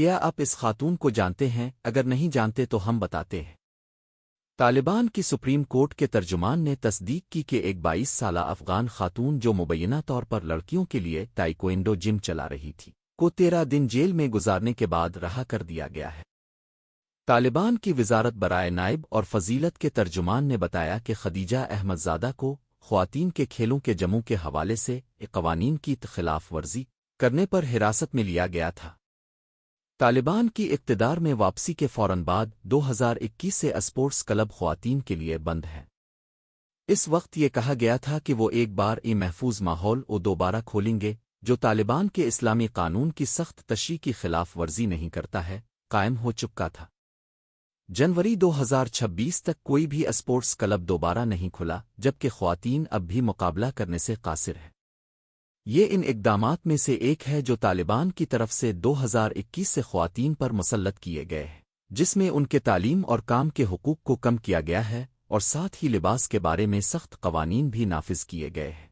کیا آپ اس خاتون کو جانتے ہیں؟ اگر نہیں جانتے تو ہم بتاتے ہیں۔ طالبان کی سپریم کورٹ کے ترجمان نے تصدیق کی کہ ایک 22 سالہ افغان خاتون جو مبینہ طور پر لڑکیوں کے لیے تائیکوانڈو جم چلا رہی تھی کو 13 دن جیل میں گزارنے کے بعد رہا کر دیا گیا ہے۔ طالبان کی وزارت برائے نائب اور فضیلت کے ترجمان نے بتایا کہ خدیجہ احمد زادہ کو خواتین کے کھیلوں کے جموں کے حوالے سے قوانین کی خلاف ورزی کرنے پر حراست میں لیا گیا تھا۔ طالبان کی اقتدار میں واپسی کے فوراً بعد 2021 سے اسپورٹس کلب خواتین کے لیے بند ہے۔ اس وقت یہ کہا گیا تھا کہ وہ ایک بار محفوظ ماحول اور دوبارہ کھولیں گے جو طالبان کے اسلامی قانون کی سخت تشریح کی خلاف ورزی نہیں کرتا ہے، قائم ہو چکا تھا۔ جنوری 2026 تک کوئی بھی اسپورٹس کلب دوبارہ نہیں کھلا، جبکہ خواتین اب بھی مقابلہ کرنے سے قاصر ہے۔ یہ ان اقدامات میں سے ایک ہے جو طالبان کی طرف سے 2021 سے خواتین پر مسلط کیے گئے ہیں، جس میں ان کے تعلیم اور کام کے حقوق کو کم کیا گیا ہے اور ساتھ ہی لباس کے بارے میں سخت قوانین بھی نافذ کیے گئے ہیں۔